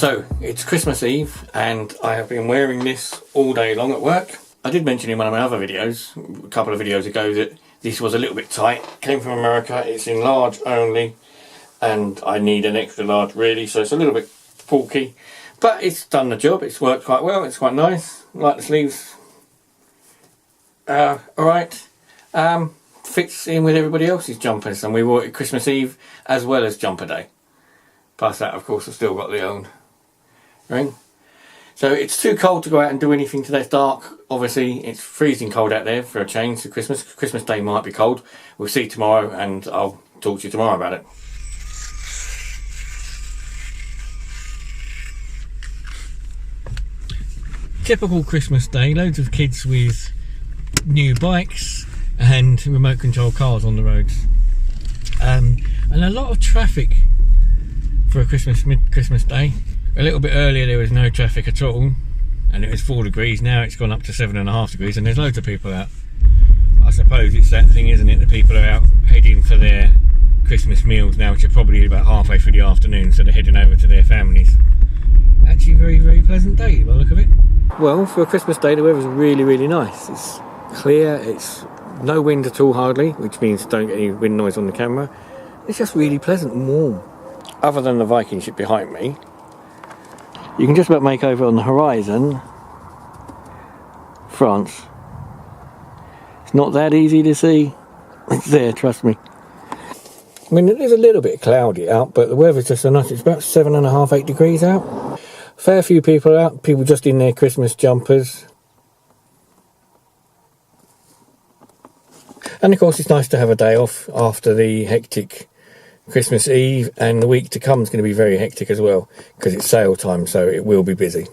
So it's Christmas Eve and I have been wearing this all day long at work. I did mention in one of my other videos, a couple of videos ago, that this was a little bit tight. Came from America, it's in large only, and I need an extra large really, so it's a little bit bulky. But it's done the job, it's worked quite well, it's quite nice. Like the sleeves. Alright. Fits in with everybody else's jumpers, and we wore it Christmas Eve as well as jumper day. Plus that, of course, I've still got the own ring. So it's too cold to go out and do anything today. It's dark, obviously. It's freezing cold out there for a change to Christmas. Christmas Day might be cold. We'll see tomorrow and I'll talk to you tomorrow about it. Typical Christmas day. Loads of kids with new bikes and remote control cars on the roads. And a lot of traffic for a mid-Christmas day. A little bit earlier there was no traffic at all and it was 4 degrees. Now it's gone up to 7.5 degrees and there's loads of people out. I suppose it's that thing, isn't it, that people are out heading for their Christmas meals now, which are probably about halfway through the afternoon, so they're heading over to their families. Actually a very, very pleasant day by the look of it. Well, for a Christmas day the weather's really, really nice. It's clear, it's no wind at all hardly, which means don't get any wind noise on the camera. It's just really pleasant and warm. Other than the Viking ship behind me, you can just about make over on the horizon France. It's not that easy to see. It's there, trust me. I mean, it is a little bit cloudy out, but the weather's just so nice. It's about 7.5, 8 degrees out. Fair few people out, people just in their Christmas jumpers. And of course it's nice to have a day off after the hectic Christmas Eve, and the week to come is going to be very hectic as well because it's sale time, so it will be busy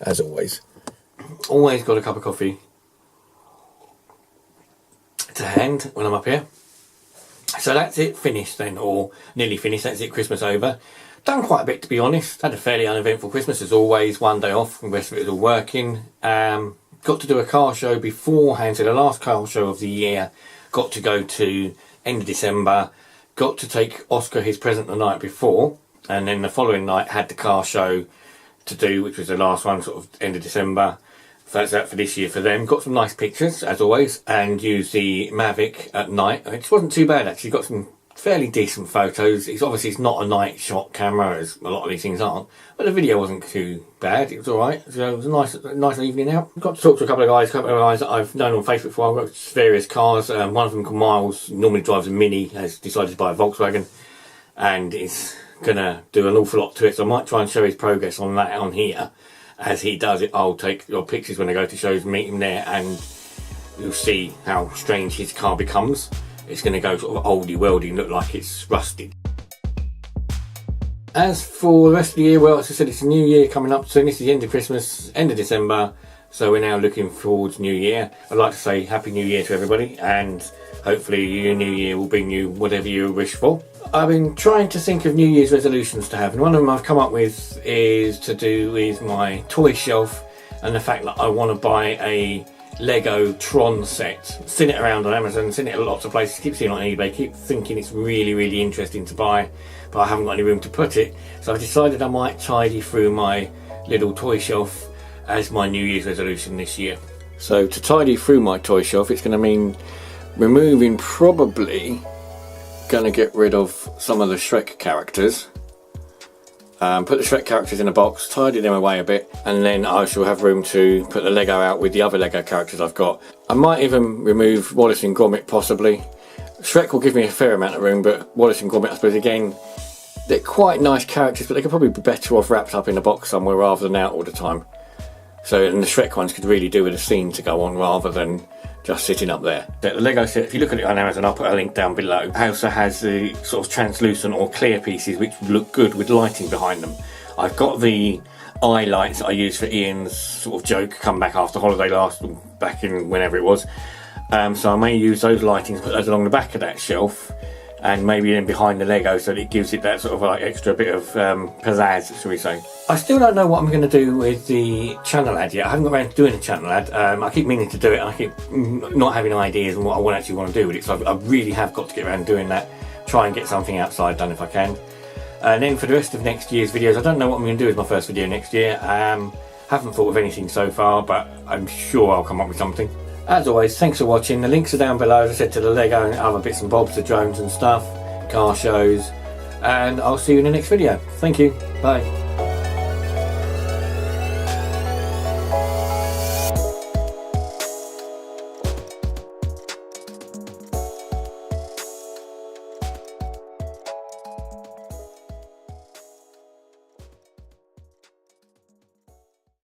as always. Always got a cup of coffee to hand when I'm up here. So that's it, finished then, or nearly finished. That's it, Christmas over. Done quite a bit, to be honest. Had a fairly uneventful Christmas as always. One day off, the rest of it was all working. Got to do a car show beforehand, so the last car show of the year. Got to go to end of December. Got to take Oscar his present the night before, and then the following night had the car show to do, which was the last one, sort of end of December. So that's that for this year for them. Got some nice pictures, as always, and used the Mavic at night. It wasn't too bad, actually. Got some fairly decent photos. It's not a night shot camera, as a lot of these things aren't, but the video wasn't too bad. It was alright. So it was a nice evening out. Got to talk to a couple of guys that I've known on Facebook for a while. I've got various cars. One of them called Miles, normally drives a Mini, has decided to buy a Volkswagen and is gonna do an awful lot to it, so I might try and show his progress on that on here. As he does it, I'll take your pictures when I go to shows, meet him there, and you'll see how strange his car becomes. It's going to go sort of oldie worldy and look like it's rusted. As for the rest of the year, well, as I said, it's a new year coming up soon. This is the end of Christmas, end of December, so we're now looking towards New Year. I'd like to say Happy New Year to everybody, and hopefully your New Year will bring you whatever you wish for. I've been trying to think of New Year's resolutions to have, and one of them I've come up with is to do with my toy shelf and the fact that I want to buy a Lego Tron set. Seen it around on Amazon, seen it at lots of places, keep seeing it on eBay, keep thinking it's really, really interesting to buy, but I haven't got any room to put it. So I've decided I might tidy through my little toy shelf as my New Year's resolution this year. So to tidy through my toy shelf, it's going to mean removing, probably going to get rid of some of the Shrek characters. Put the Shrek characters in a box, tidy them away a bit, and then I shall have room to put the Lego out with the other Lego characters I've got. I might even remove Wallace and Gromit, possibly. Shrek will give me a fair amount of room, but Wallace and Gromit, I suppose, again, they're quite nice characters, but they could probably be better off wrapped up in a box somewhere rather than out all the time. So, and the Shrek ones could really do with a scene to go on rather than just sitting up there. The Lego set, if you look at it on Amazon, I'll put a link down below. It also has the sort of translucent or clear pieces which look good with lighting behind them. I've got the eye lights that I used for Ian's sort of joke come back after holiday back in whenever it was. So I may use those lightings, put those along the back of that shelf, and maybe then behind the Lego, so that it gives it that sort of like extra bit of pizzazz, shall we say. I still don't know what I'm going to do with the channel ad yet. I haven't got around to doing a channel ad. I keep meaning to do it, and I keep not having ideas on what I actually want to do with it, so I really have got to get around doing that. Try and get something outside done if I can. And then for the rest of next year's videos, I don't know what I'm going to do as my first video next year. Haven't thought of anything so far, but I'm sure I'll come up with something. As always, thanks for watching. The links are down below, as I said, to the Lego and other bits and bobs, the drones and stuff, car shows, and I'll see you in the next video. Thank you. Bye.